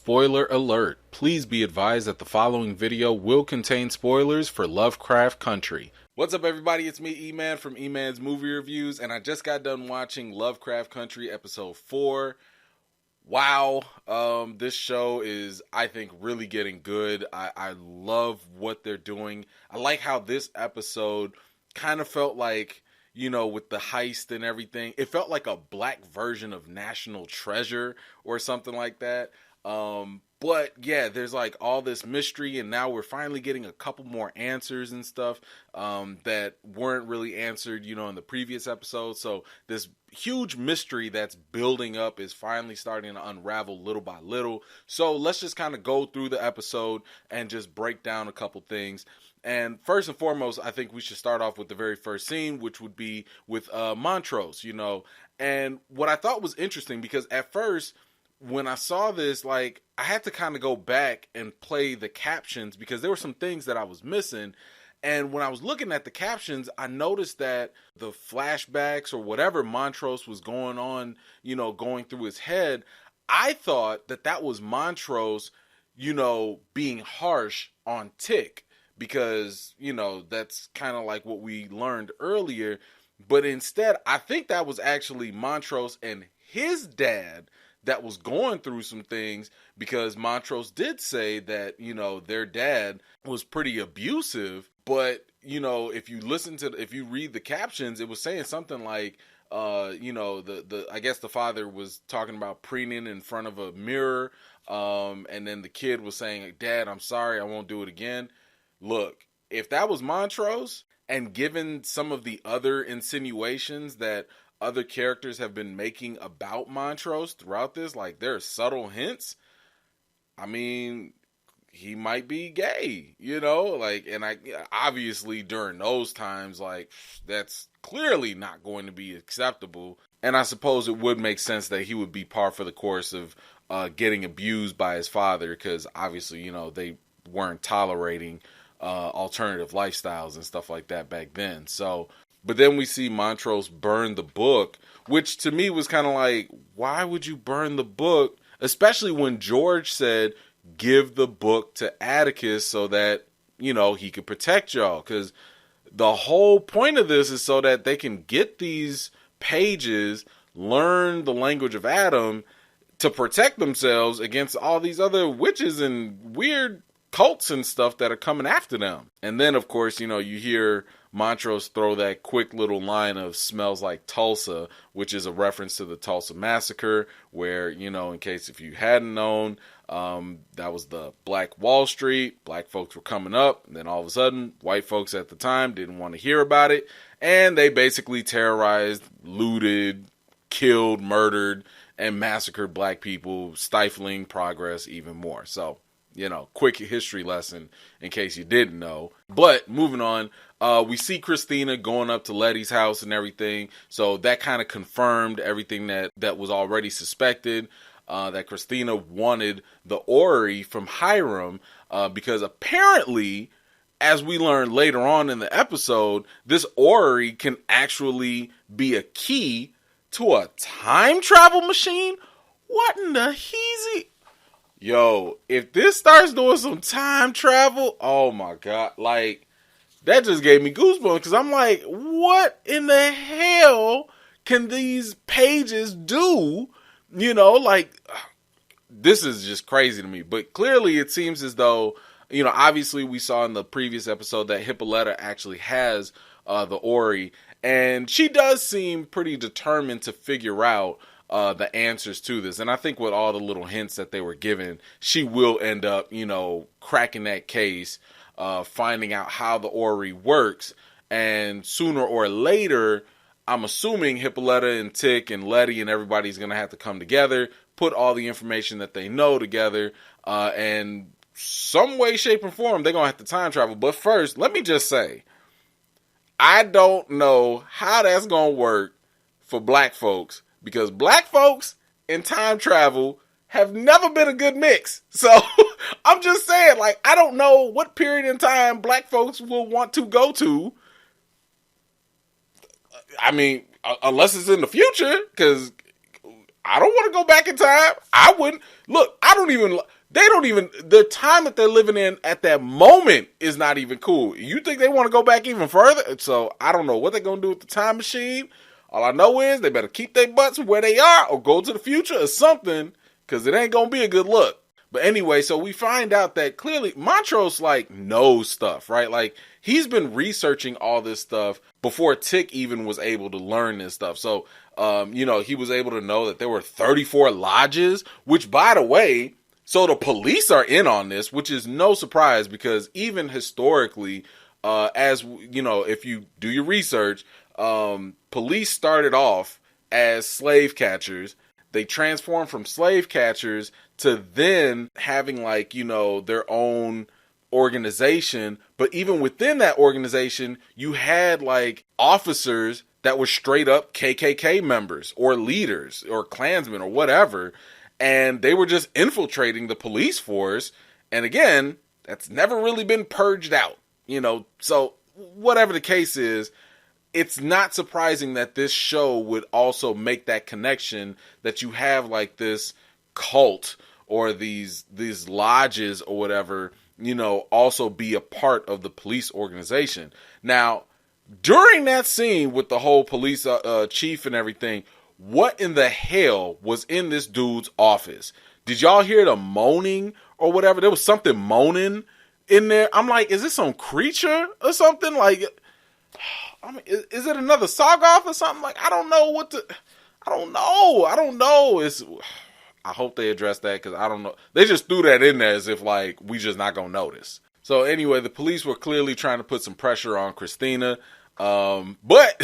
Spoiler alert. Please be advised that the following video will contain spoilers for Lovecraft Country. What's up, everybody? It's me, E-Man from E-Man's Movie Reviews, and I just got done watching Lovecraft Country episode 4. Wow, this show is, I think, really getting good. I love what they're doing. I like how this episode kind of felt like, you know, with the heist and everything, it felt like a black version of National Treasure or something like that. But yeah, there's like all this mystery, and now we're finally getting a couple more answers and stuff that weren't really answered, you know, in the previous episode. So this huge mystery that's building up is finally starting to unravel little by little. So let's just kind of go through the episode and just break down a couple things. And first and foremost, I think we should start off with the very first scene, which would be with Montrose, you know. And what I thought was interesting, because at first, when I saw this, like, I had to kind of go back and play the captions because there were some things that I was missing. And when I was looking at the captions, I noticed that the flashbacks or whatever Montrose was going on, you know, going through his head, I thought that that was Montrose, you know, being harsh on Tick. Because, you know, that's kind of like what we learned earlier. But instead, I think that was actually Montrose and his dad that was going through some things, because Montrose did say that, you know, their dad was pretty abusive. But, you know, if you read the captions, it was saying something like, you know, I guess the father was talking about preening in front of a mirror. And then the kid was saying, "Dad, I'm sorry, I won't do it again." Look, if that was Montrose, and given some of the other insinuations that other characters have been making about Montrose throughout this, like, there are subtle hints, I mean, he might be gay, you know? Like, and obviously during those times, like, that's clearly not going to be acceptable. And I suppose it would make sense that he would be par for the course of getting abused by his father, because obviously, you know, they weren't tolerating alternative lifestyles and stuff like that back then. So, but then we see Montrose burn the book, which to me was kind of like, why would you burn the book? Especially when George said, give the book to Atticus so that, you know, he could protect y'all. Because the whole point of this is so that they can get these pages, learn the language of Adam to protect themselves against all these other witches and weird cults and stuff that are coming after them. And then, of course, you know, you hear Montrose throw that quick little line of "smells like Tulsa," which is a reference to the Tulsa Massacre, where, you know, in case if you hadn't known, that was the Black Wall Street. Black folks were coming up, and then all of a sudden, white folks at the time didn't want to hear about it, and they basically terrorized, looted, killed, murdered, and massacred black people, stifling progress even more. So, you know, quick history lesson in case you didn't know. But moving on, we see Christina going up to Letty's house and everything. So that kind of confirmed everything that was already suspected, that Christina wanted the Ori from Hiram, because apparently, as we learned later on in the episode, this Ori can actually be a key to a time travel machine. What in the heezy? Yo, if this starts doing some time travel, oh my God, like, that just gave me goosebumps, because I'm like, what in the hell can these pages do? You know, like, this is just crazy to me. But clearly it seems as though, you know, obviously we saw in the previous episode that Hippolyta actually has the Ori, and she does seem pretty determined to figure out the answers to this. And I think with all the little hints that they were given, she will end up, you know, cracking that case, finding out how the Ori works. And sooner or later, I'm assuming Hippolyta and Tick and Letty and everybody's going to have to come together, put all the information that they know together, and some way, shape, and form, they're going to have to time travel. But first, let me just say, I don't know how that's going to work for black folks, because black folks and time travel have never been a good mix. So I'm just saying, like, I don't know what period in time black folks will want to go to. I mean, unless it's in the future, because I don't want to go back in time. I wouldn't. Look, the time that they're living in at that moment is not even cool. You think they want to go back even further? So I don't know what they're going to do with the time machine. All I know is they better keep their butts where they are or go to the future or something, because it ain't going to be a good look. But anyway, so we find out that clearly Montrose knows stuff, right? Like he's been researching all this stuff before Tick even was able to learn this stuff. So, he was able to know that there were 34 lodges, which by the way, so the police are in on this, which is no surprise because even historically, if you do your research, police started off as slave catchers. They transformed from slave catchers to then having their own organization. But even within that organization, you had officers that were straight up KKK members or leaders or Klansmen or whatever. And they were just infiltrating the police force. And again, that's never really been purged out, So whatever the case is, it's not surprising that this show would also make that connection that you have this cult or these lodges or whatever, also be a part of the police organization. Now, during that scene with the whole police chief and everything, what in the hell was in this dude's office? Did y'all hear the moaning or whatever? There was something moaning in there. I'm like, is this some creature or something? Is it another Sargoth or something? I don't know I don't know. I hope they address that because I don't know. They just threw that in there as if we just not gonna notice. So anyway, the police were clearly trying to put some pressure on Christina. But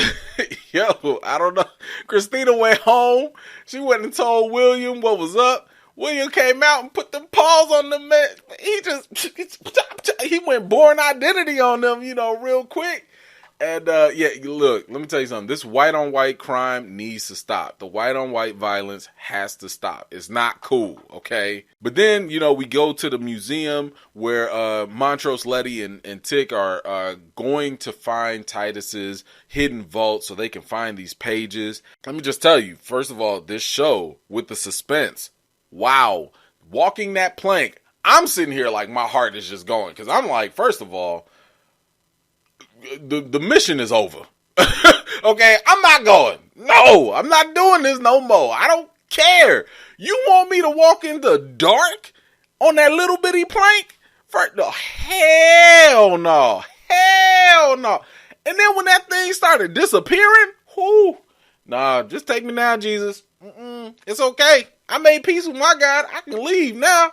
I don't know. Christina went home. She went and told William what was up. William came out and put them paws on them. Man. He went Born Identity on them, real quick. And look, let me tell you something. This white on white crime needs to stop. The white on white violence has to stop. It's not cool, okay? But then, we go to the museum where Montrose, Letty, and Tick are going to find Titus's hidden vault so they can find these pages. Let me just tell you, first of all, this show with the suspense, wow. Walking that plank, I'm sitting here my heart is just going because I'm first of all, the mission is over. Okay, I'm not going. No, I'm not doing this no more. I don't care. You want me to walk in the dark on that little bitty plank? No, hell no. Hell no. And then when that thing started disappearing, nah, just take me now, Jesus. It's okay. I made peace with my God. I can leave now.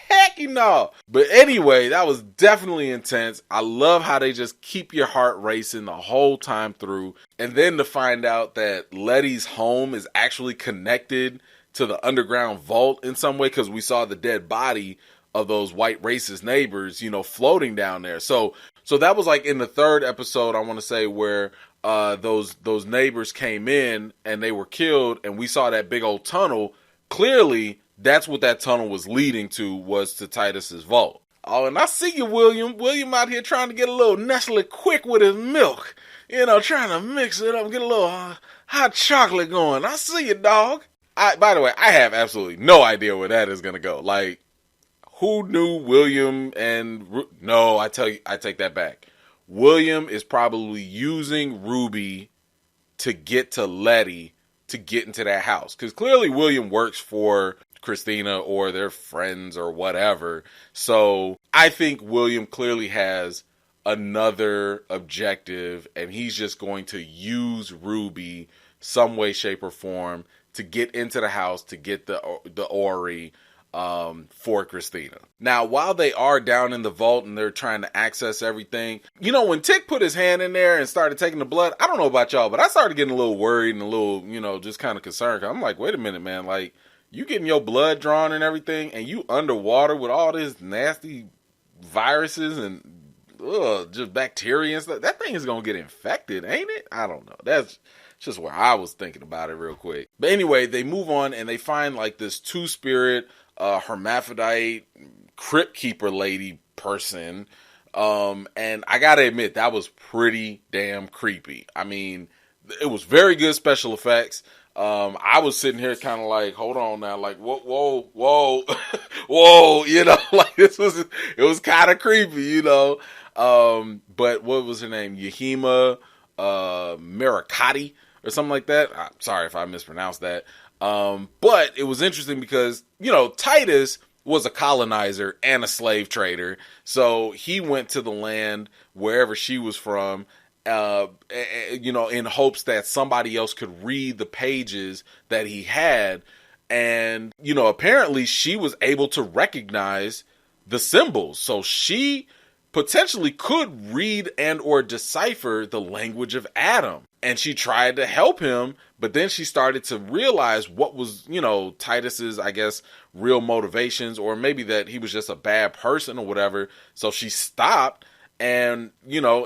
Heck no. But anyway, that was definitely intense. I love how they just keep your heart racing the whole time through. And then to find out that Letty's home is actually connected to the underground vault in some way because we saw the dead body of those white racist neighbors, floating down there. So that was in the third episode, I want to say, where those neighbors came in and they were killed and we saw that big old tunnel. Clearly, that's what that tunnel was leading to, was to Titus's vault. Oh, and I see you, William. William out here trying to get a little Nestle quick with his milk. Trying to mix it up, get a little hot chocolate going. I see you, dog. By the way, I have absolutely no idea where that is going to go. Who knew William and... No, I take that back. William is probably using Ruby to get to Letty to get into that house. Because clearly William works for Christina or their friends or whatever. So I think William clearly has another objective and he's just going to use Ruby some way, shape, or form to get into the house to get the Ori for Christina. Now, while they are down in the vault and they're trying to access everything, when Tick put his hand in there and started taking the blood, I don't know about y'all, but I started getting a little worried and a little, just kind of concerned. I'm like, wait a minute, man, you getting your blood drawn and everything, and you underwater with all this nasty viruses and just bacteria and stuff. That thing is going to get infected, ain't it? I don't know. That's just where I was thinking about it real quick. But anyway, they move on and they find this two-spirit hermaphrodite crypt keeper lady person. And I got to admit, that was pretty damn creepy. I mean, it was very good special effects. I was sitting here kind of like, hold on now, like, whoa, whoa, like it was kind of creepy, but what was her name? Yahima, Mirakati or something like that. I'm sorry if I mispronounced that. But it was interesting because, Titus was a colonizer and a slave trader. So he went to the land wherever she was from, in hopes that somebody else could read the pages that he had. And, apparently she was able to recognize the symbols. So she potentially could read and or decipher the language of Adam. And she tried to help him, but then she started to realize what was, Titus's, I guess, real motivations, or maybe that he was just a bad person or whatever. So she stopped. And,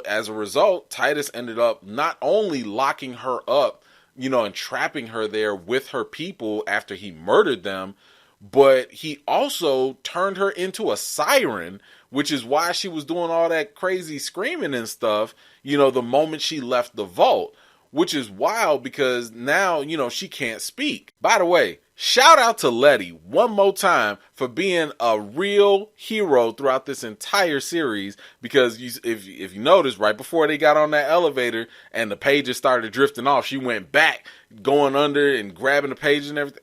as a result, Titus ended up not only locking her up, and trapping her there with her people after he murdered them, but he also turned her into a siren, which is why she was doing all that crazy screaming and stuff, the moment she left the vault, which is wild because now, she can't speak. By the way, shout out to Letty one more time for being a real hero throughout this entire series, because if you notice, right before they got on that elevator and the pages started drifting off, she went back, going under and grabbing the pages and everything.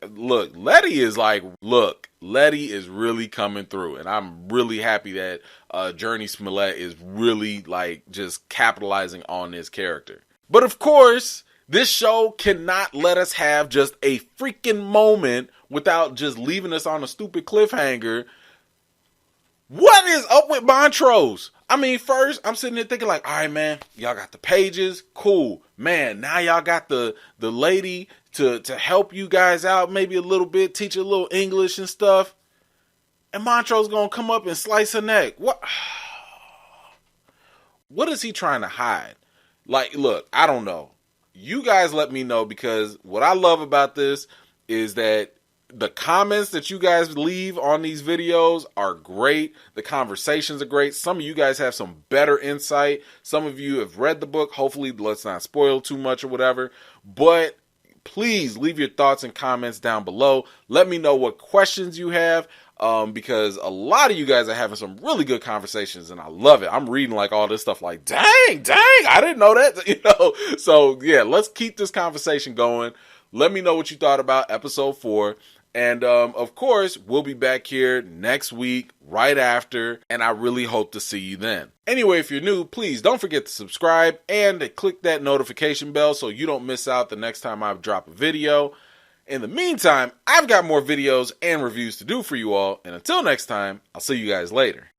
Letty is really coming through, and I'm really happy that Journey Smollett is really just capitalizing on this character. But of course, this show cannot let us have just a freaking moment without just leaving us on a stupid cliffhanger. What is up with Montrose? I mean, first, I'm sitting there thinking all right, man, y'all got the pages. Cool. Man, now y'all got the lady to help you guys out maybe a little bit, teach you a little English and stuff. And Montrose gonna come up and slice her neck. What is he trying to hide? Look, I don't know. You guys let me know, because what I love about this is that the comments that you guys leave on these videos are great. The conversations are great. Some of you guys have some better insight. Some of you have read the book. Hopefully, let's not spoil too much or whatever. But please leave your thoughts and comments down below. Let me know what questions you have. Because a lot of you guys are having some really good conversations, and I love it. I'm reading all this stuff dang, I didn't know that, So yeah, let's keep this conversation going. Let me know what you thought about episode 4. And, of course, we'll be back here next week, right after, and I really hope to see you then. Anyway, if you're new, please don't forget to subscribe and to click that notification bell so you don't miss out the next time I drop a video. In the meantime, I've got more videos and reviews to do for you all, and until next time, I'll see you guys later.